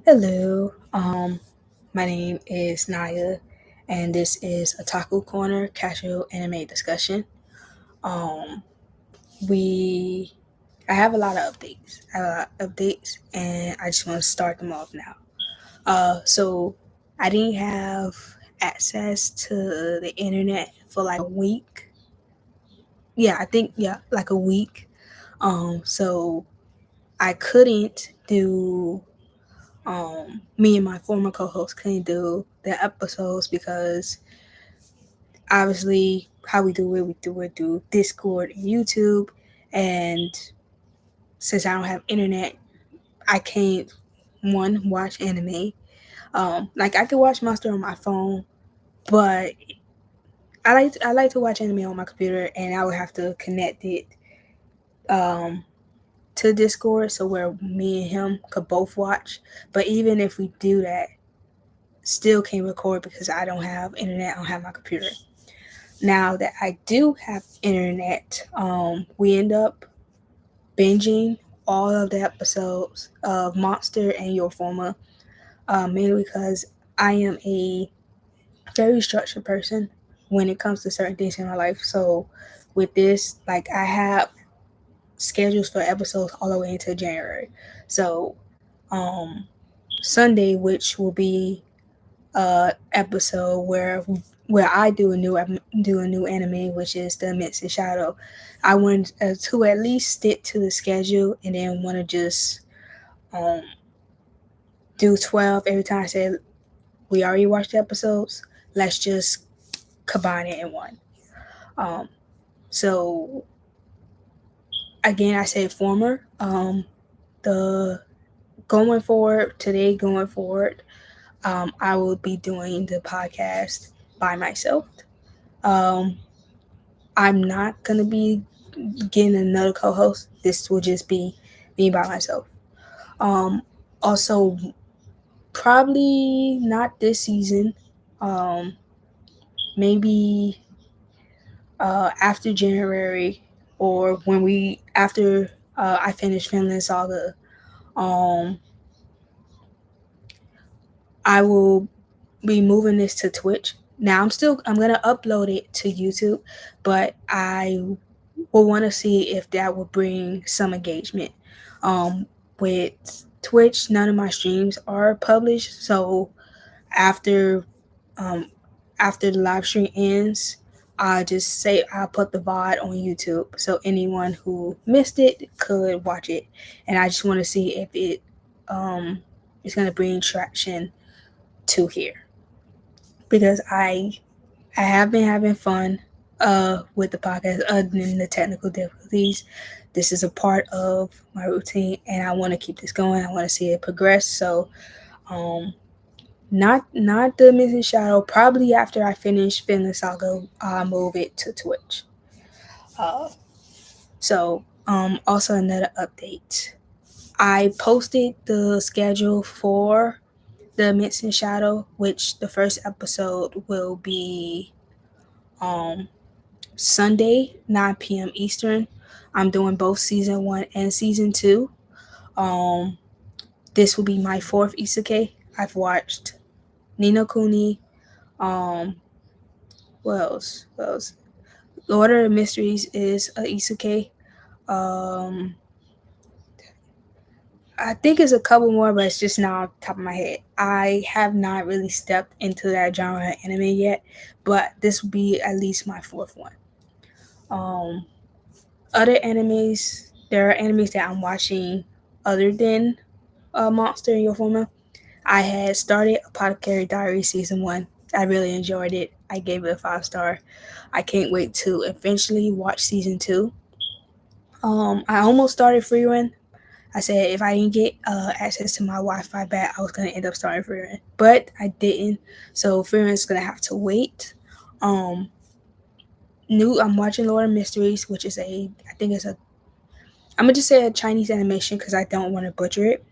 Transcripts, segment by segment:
Hello, my name is Naya, and this is Otaku Corner Casual Anime Discussion. Um, we, I have a lot of updates. And I just want to start them off now. So I didn't have access to the internet for like a week. Yeah, like a week. So I couldn't do me and my former co-host couldn't do the episodes because obviously how we do it through Discord and YouTube, and since I don't have internet, I can't one watch anime. Like I could watch Monster on my phone, but I like to watch anime on my computer, and I would have to connect it um to Discord so where me and him could both watch. But even if we do that, still can't record because I don't have internet. I don't have my computer. Now that I do have internet, we end up binging all of the episodes of Monster and Your Forma, mainly because I am a very structured person when it comes to certain things in my life. So with this, like I have schedules for episodes all the way into January. So um, Sunday, which will be episode where I do a new anime, which is the Midst Shadow. I want to at least stick to the schedule, and then want to just um, do 12 every time. I said we already watched the episodes. Let's just combine it in one. Um, so again, I said former. The going forward, I will be doing the podcast by myself. Um, I'm not gonna be getting another co-host. This will just be me by myself. Um, Also, probably not this season. Um, Maybe after January, or when we after I finish Finland Saga. Um, I will be moving this to Twitch. Now I'm gonna upload it to YouTube, but I will want to see if that will bring some engagement. With Twitch, none of my streams are published, so after um, after the live stream ends, I'll put the VOD on YouTube, so anyone who missed it could watch it, and I just want to see if it is gonna bring traction to here because I have been having fun with the podcast other than the technical difficulties. This is a part of my routine, and I want to keep this going. I want to see it progress. So, um, not the Missing Shadow. Probably after I finish Finland Saga, I'll move it to Twitch. Uh, Also another update. I posted the schedule for the Missing Shadow, which the first episode will be um Sunday, 9 p.m. Eastern. I'm doing both season one and season two. Um, this will be my fourth isekai. I've watched Nino Kuni. Um, what else? What else? Lord of the Mysteries is a isekai. Um, I think it's a couple more, but it's just not off the top of my head. I have not really stepped into that genre of anime yet, but this will be at least my fourth one. Um, Other animes, there are animes that I'm watching other than Monster and Your Forma. I had started Apothecary Diary season one. I really enjoyed it. I gave it a 5 star. I can't wait to eventually watch season two. I almost started Free Run. I said if I didn't get access to my Wi-Fi back, I was gonna end up starting Free Run, but I didn't. So Free Run's gonna have to wait. Um, I'm watching Lord of Mysteries, which is I think it's a I'm gonna just say a Chinese animation because I don't want to butcher it.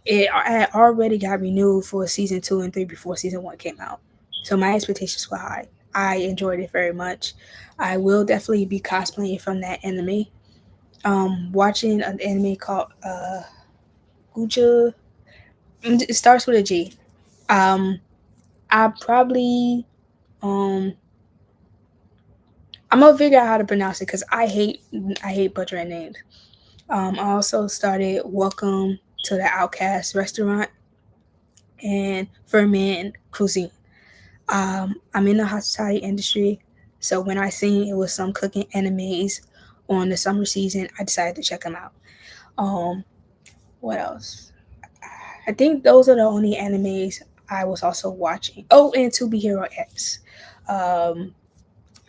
It I already got renewed for season two and three before season one came out, so my expectations were high. I enjoyed it very much. I will definitely be cosplaying from that anime. Watching an anime called Guja. It starts with a G. Um, I probably um I'm gonna figure out how to pronounce it because I hate butchering names. I also started Welcome to the Outcast restaurant and Ferment Cuisine. I'm in the hospitality industry, so when I seen it was some cooking animes on the summer season, I decided to check them out. Um, what else? I think those are the only animes I was also watching. Oh, and To Be Hero X. Um,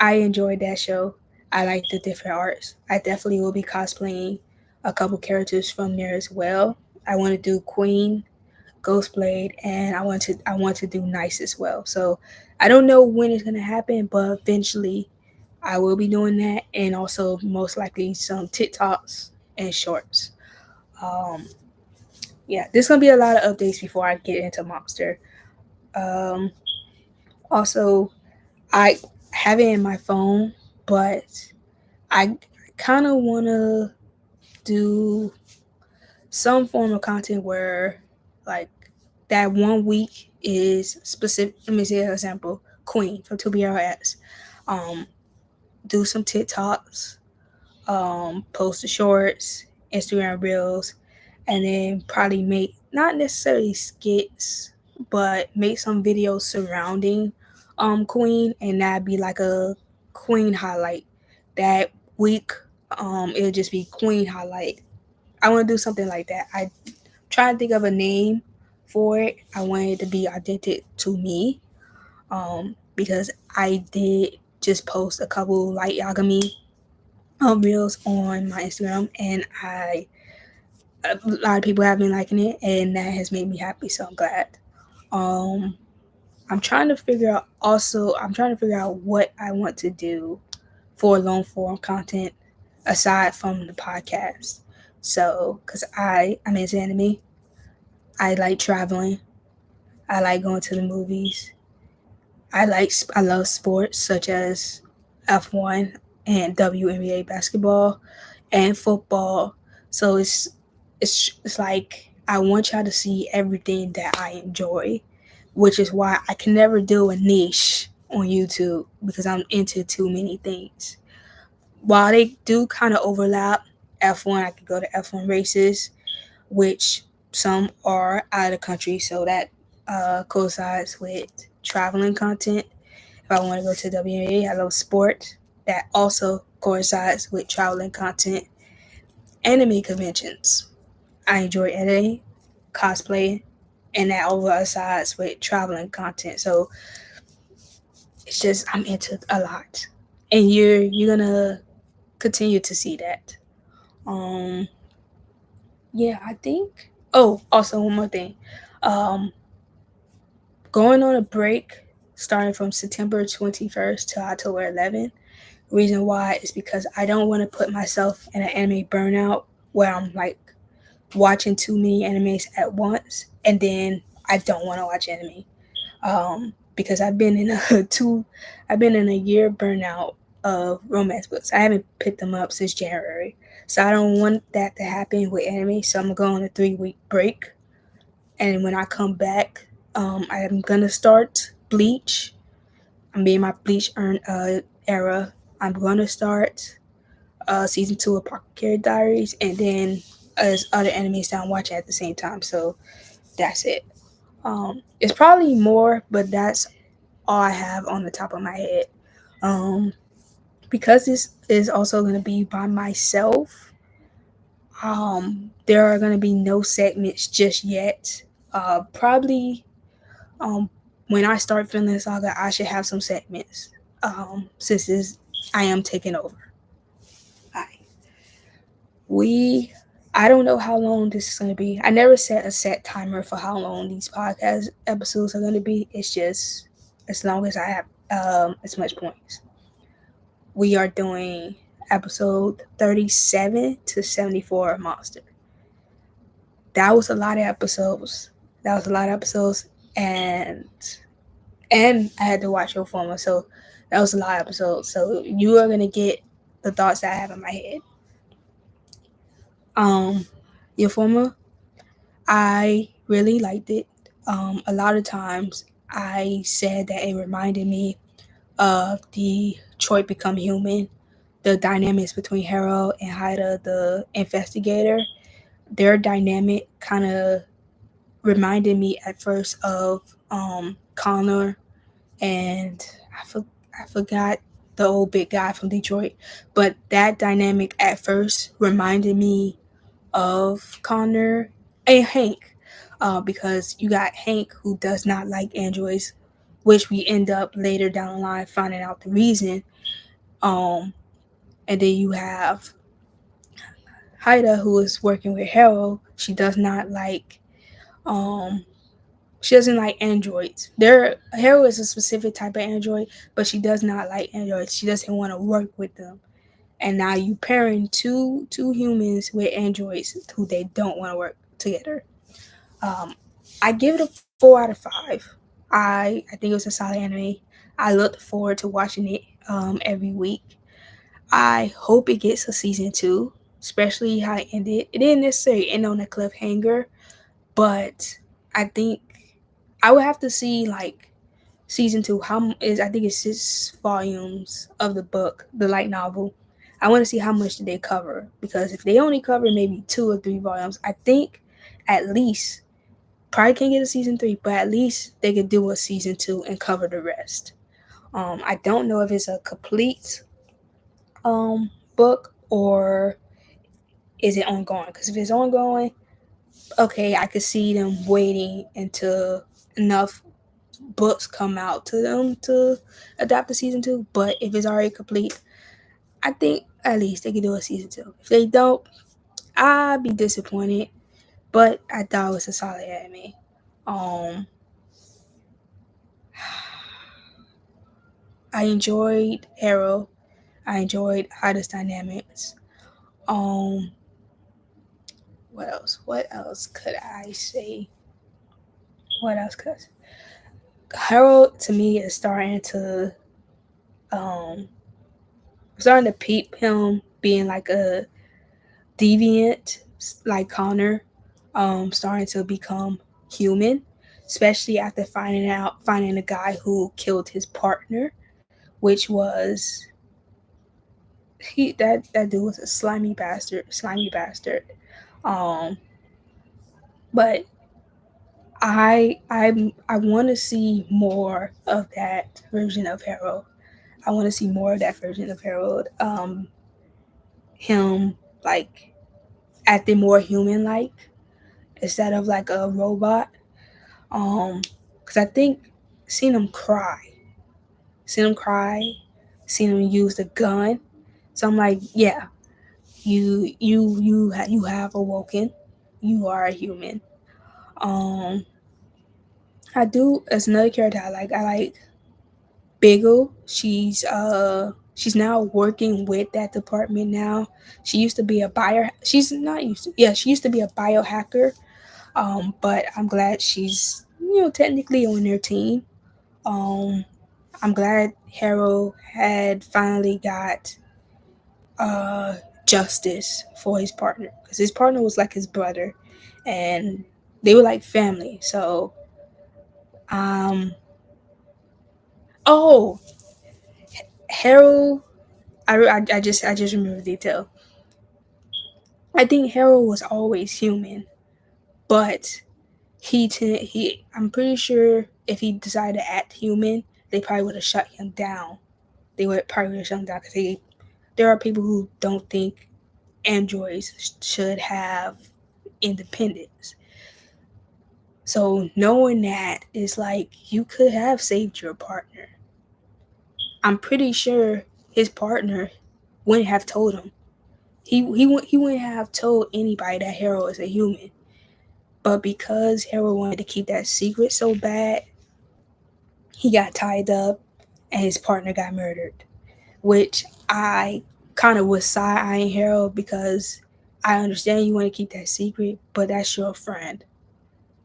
I enjoyed that show. I like the different arts. I definitely will be cosplaying a couple characters from there as well. I want to do Queen, Ghostblade, and I want to do Nice as well. So I don't know when it's gonna happen, but eventually I will be doing that, and also most likely some TikToks and shorts. Um, yeah, there's gonna be a lot of updates before I get into Monster. Um, Also, I have it in my phone, but I kind of want to do some form of content where, like, that 1 week is specific. Let me see an example. Queen from 2BRS. Um, do some TikToks, post the shorts, Instagram reels, and then probably make not necessarily skits, but make some videos surrounding Queen, and that'd be like a Queen highlight. That week, it'll just be Queen highlight. I want to do something like that. I try to think of a name for it. I want it to be authentic to me, because I did just post a couple light yagami reels on my Instagram, and a lot of people have been liking it, and that has made me happy. So I'm glad. Um, I'm trying to figure out what I want to do for long form content aside from the podcast. So, because I'm into anime, I like traveling. I like going to the movies. I love sports such as F1 and WNBA basketball and football. So it's like I want y'all to see everything that I enjoy, which is why I can never do a niche on YouTube because I'm into too many things. While they do kind of overlap, F1 I could go to F1 races, which some are out of the country, so that coincides with traveling content. If I want to go to WNBA, I love sport. That also coincides with traveling content. Anime conventions. I enjoy anime, cosplay, and that coincides with traveling content. So it's just I'm into a lot, and you're gonna continue to see that. Um, yeah, I think. Oh, also one more thing. Um, Going on a break starting from September 21st to October 11th. Reason why is because I don't want to put myself in an anime burnout where I'm like watching too many animes at once and then I don't want to watch anime. Because I've been in a year burnout of romance books. I haven't picked them up since January, so I don't want that to happen with anime. So I'm gonna go on a 3 week break, and when I come back, I am gonna start Bleach. I'm in my Bleach era. I'm gonna start season 2 of Pocket Diaries, and then as other animes that I'm watching at the same time. So that's it. It's probably more, but that's all I have on the top of my head. Um, because this is also going to be by myself, there are going to be no segments just yet. Probably um, when I start Finland Saga, I should have some segments, since I am taking over. Right. We, I don't know how long this is going to be. I never set a set timer for how long these podcast episodes are going to be. It's just as long as I have as much points. We are doing episode 37 to 74 of Monster. That was a lot of episodes. That was a lot of episodes, and I had to watch your forma, so that was a lot of episodes. So you are gonna get the thoughts that I have in my head. Your forma, I really liked it. A lot of times I said that it reminded me of Detroit Become Human, the dynamics between Harold and Haida, the investigator. Their dynamic kind of reminded me at first of Connor and I forgot the old big guy from Detroit, but that dynamic at first reminded me of Connor and Hank, because you got Hank who does not like androids, which we end up later down the line finding out the reason. Um, and then you have Haida who is working with Harold. Um, she doesn't like androids. Harold is a specific type of android, but she does not like androids. She doesn't want to work with them. And now you pairing two humans with androids who they don't want to work together. Um, I give it a 4 out of 5. I think it was a solid anime. I look forward to watching it every week. I hope it gets a season 2, especially how it ended. It didn't necessarily end on a cliffhanger, but I think I would have to see like season 2. How is I think it's 6 volumes of the book, the light novel. I want to see how much did they cover, because if they only cover maybe 2 or 3 volumes, I think at least probably can't get a season 3, but at least they could do a season 2 and cover the rest. I don't know if it's a complete book or is it ongoing. Because if it's ongoing, okay, I could see them waiting until enough books come out to them to adapt the season 2. But if it's already complete, I think at least they could do a season 2. If they don't, I'd be disappointed. But I thought it was a solid anime. Um, I enjoyed Arrow. I enjoyed Hottest Dynamics. Um, what else? What else could I say? What else could I say? Harold to me is um starting to peep him being like a deviant like Connor, starting to become human, especially after finding the guy who killed his partner, which was that dude was a slimy bastard. Um, but I want to see more of that version of Harold. I want to see more of that version of Harold. Him like acting more human like instead of like a robot. Because I think seeing him cry, seeing him cry, seeing him use the gun. So I'm like, yeah, you have awoken. You are a human. Um, I do as another character I like. I like Bagel. She's now working with that department now. She used to be a bio. She's not used to. Yeah, she used to be a biohacker. But I'm glad she's technically on their team. Um, I'm glad Harold had finally got uh justice for his partner, because his partner was like his brother, and they were like family. So um oh Harold, I just remember the detail. I think Harold was always human, but I'm pretty sure if he decided to act human, they probably would have shut him down. They would probably have shut him down because there are people who don't think androids should have independence. So knowing that is like you could have saved your partner. I'm pretty sure his partner wouldn't have told him. He wouldn't have told anybody that Harold is a human. But because Harold wanted to keep that secret so bad, he got tied up and his partner got murdered. Which I kind of was side eyeing Harold, because I understand you want to keep that secret, but that's your friend.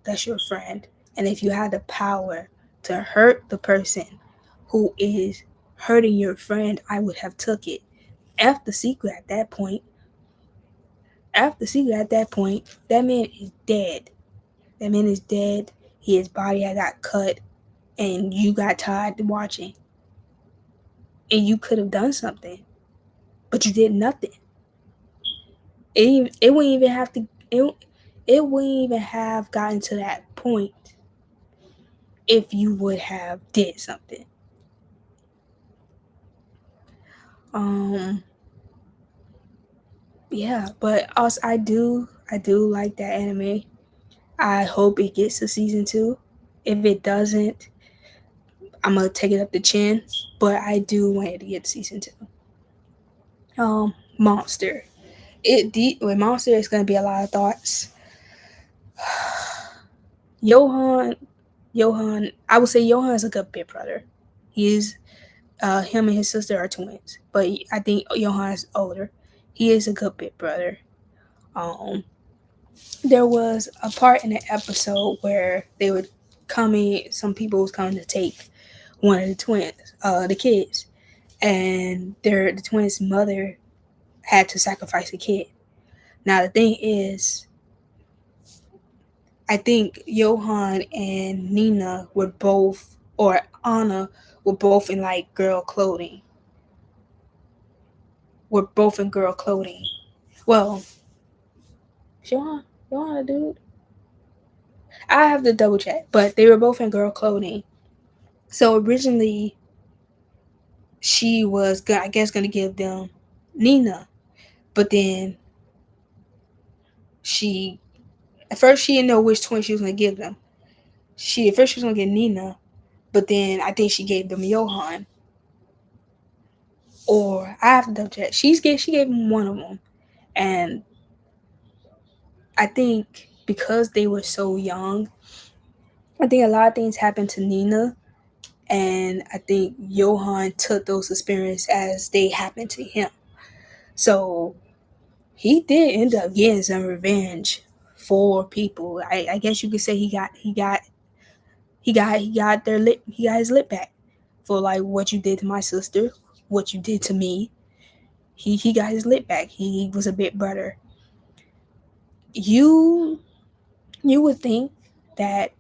That's your friend. And if you had the power to hurt the person who is hurting your friend, I would have took it. F the secret at that point. F the secret at that point. That man is dead. That man is dead. His body had got cut, and you got tired watching. And you could have done something, but you did nothing. It wouldn't even have to. It wouldn't even have gotten to that point if you would have did something. Um, yeah, but also I do like that anime. I hope it gets to season two. If it doesn't, I'm gonna take it up the chin. But I do want it to get to season two. Monster. With Monster, it's gonna be a lot of thoughts. Johan, Johan. I would say Johan is a good big brother. He is. Him and his sister are twins, but I think Johan is older. He is a good big brother. Um, there was a part in the episode where they would coming. Some people was coming to take one of the twins, the kids, and the twins' mother had to sacrifice a kid. Now the thing is, I think Johan and Nina were both, or Anna were both in like girl clothing. Were both in girl clothing. Well, Johan a dude? I have to double check, but they were both in girl clothing. So originally, she was, I guess, gonna give them Nina, but then she, at first she didn't know which twin she was gonna give them. At first she was gonna get Nina, but then I think she gave them Johan. Or I have to double check. She gave him one of them, and I think because they were so young, I think a lot of things happened to Nina, and I think Johan took those experiences as they happened to him. So he did end up getting some revenge for people. I guess you could say he got his lip back for like what you did to my sister, what you did to me. He got his lip back. He was a bit better. You you would think that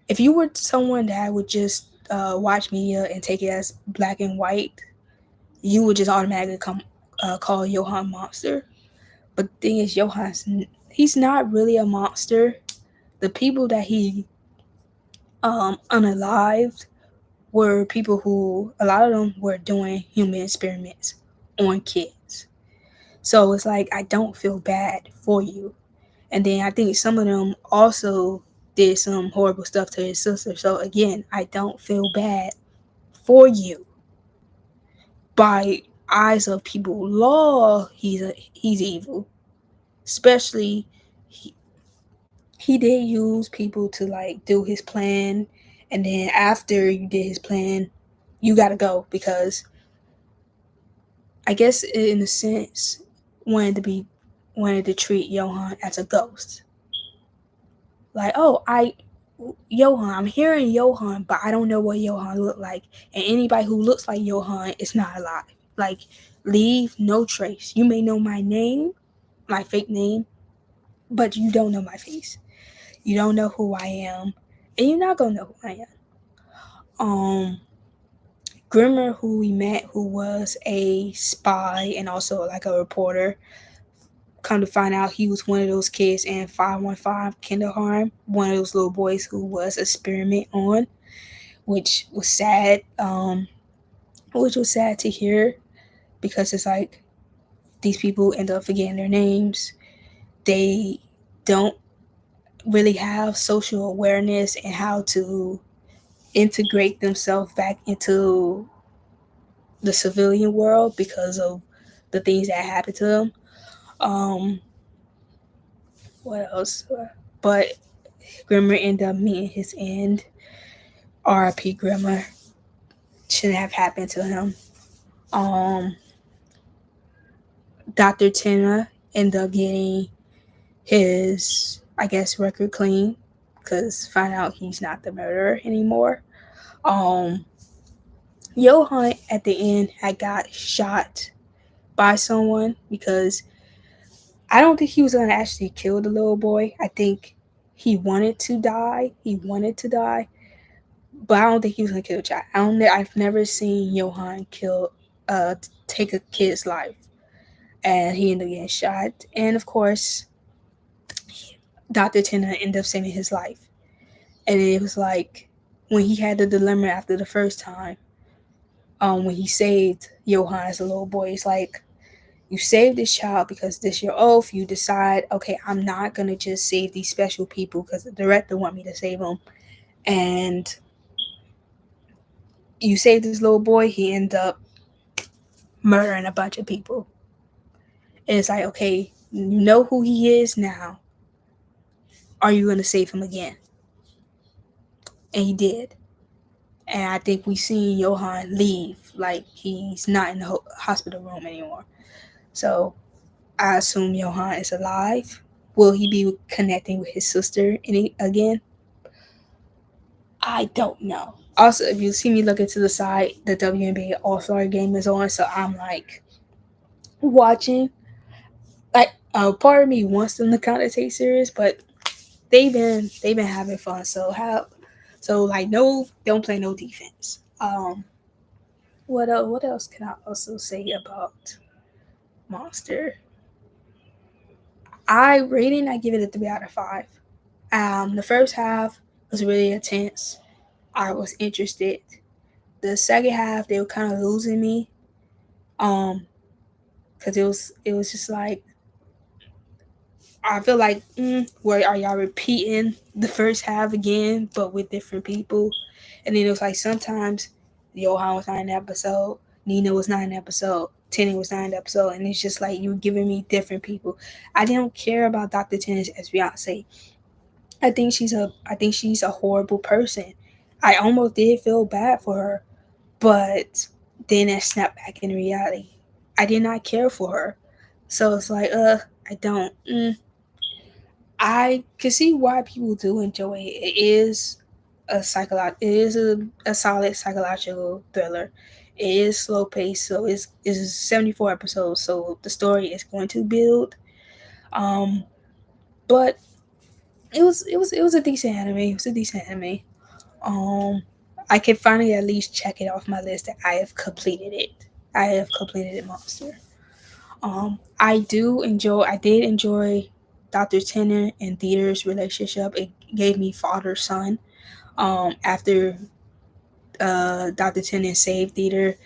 if you were someone that would just watch media and take it as black and white, you would just automatically call Johan monster. But the thing is, he's not really a monster. The people that he unalived were people who, a lot of them were doing human experiments on kids. So it's like, I don't feel bad for you. And then I think some of them also did some horrible stuff to his sister. So again, I don't feel bad for you. By eyes of people law, he's evil. Especially he, he did use people to like do his plan, and then after you did his plan, you gotta go because I guess in a sense wanted to treat Johan as a ghost. Like, oh, Johan, I'm hearing Johan, but I don't know what Johan looked like. And anybody who looks like Johan is not alive. Like, leave no trace. You may know my name, my fake name, but you don't know my face. You don't know who I am, and you're not gonna know who I am. Grimmer, who we met, who was a spy and also like a reporter, come to find out he was one of those kids in 515 Kindergarten, one of those little boys who was experiment on, which was sad. Which was sad to hear because it's like these people end up forgetting their names. They don't really have social awareness and how to integrate themselves back into the civilian world because of the things that happened to them. Um, what else? But Grimmer ended up meeting his end. R.I.P. Grimmer. Shouldn't have happened to him. Um, Dr. Tenma ended up getting his, I guess, record clean because find out he's not the murderer anymore. Um, Johan at the end had got shot by someone because I don't think he was gonna actually kill the little boy. I think he wanted to die. He wanted to die, but I don't think he was gonna kill a child. I don't. I've never seen Johan kill, take a kid's life, and he ended up getting shot. And of course, Doctor Tennant ended up saving his life. And it was like when he had the dilemma after the first time, when he saved Johan as a little boy, it's like you save this child because this your oath. You decide, okay, I'm not gonna just save these special people because the director want me to save them, and you save this little boy. He end up murdering a bunch of people. And it's like, okay, you know who he is now. Are you gonna save him again? And he did. And I think we seen Johan leave, like he's not in the hospital room anymore. So I assume Johan is alive. Will he be connecting with his sister again? I don't know. Also, if you see me looking to the side, the WNBA All Star game is on, so I'm like watching. Like, part of me wants them to kind of take serious, but they've been having fun. So like no, don't play no defense. What else can I also say about Monster? I give it a 3 out of 5. The first half was really intense. I was interested. The second half they were kind of losing me. Um, because it was just like I feel like where are y'all repeating the first half again, but with different people? And then it was like sometimes Johan was not in the episode, Nina was not in the episode, Tenny was not in the episode, and it's just like you giving me different people. I didn't care about Dr. Tennis as Beyonce. I think she's a horrible person. I almost did feel bad for her, but then it snapped back in reality. I did not care for her. So it's like, I don't. I can see why people do enjoy it. It is a solid psychological thriller. It is slow paced, so it's 74 episodes, so the story is going to build. Um, but it was a decent anime. It was a decent anime. Um, I can finally at least check it off my list that I have completed it. I have completed it, Monster. I did enjoy Dr. Tennant and Theater's relationship. It gave me father son. After Dr. Tennant saved Theater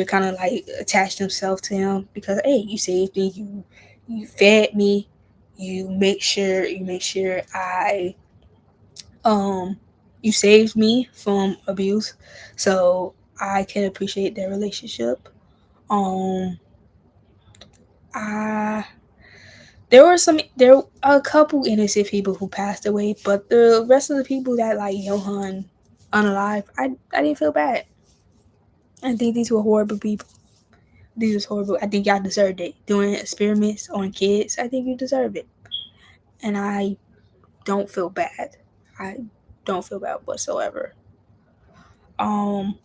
kind of like attached himself to him because hey, you saved me, you fed me, you make sure um you saved me from abuse, so I can appreciate their relationship. Um, I there were a couple innocent people who passed away, but the rest of the people that like Johan unalive, I didn't feel bad. I think these were horrible people. These was horrible. I think y'all deserved it. Doing experiments on kids, I think you deserve it. And I don't feel bad. I don't feel bad whatsoever. Um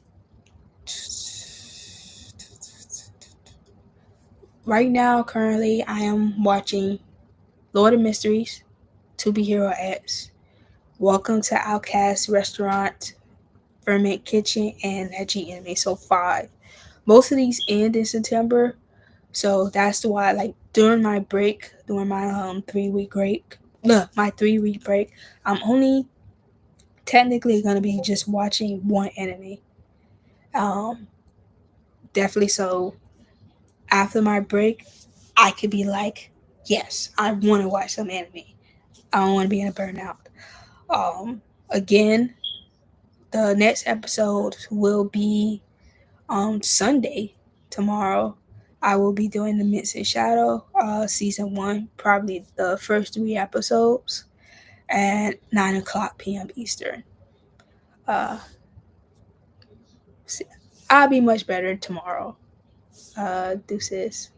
right now currently I am watching Lord of Mysteries, To Be Hero X, Welcome to Outcast Restaurant, Ferment Kitchen, and Edgy Anime. So 5. Most of these end in September, so that's why like during my 3 week break, look, my 3 week break, I'm only technically gonna be just watching one anime. Um, Definitely. So after my break, I could be like, yes, I want to watch some anime. I don't want to be in a burnout. Again, the next episode will be Sunday, tomorrow. I will be doing the Midst and Shadow, season 1, probably the first 3 episodes at 9 o'clock p.m. Eastern. Uh, I'll be much better tomorrow. Deuces.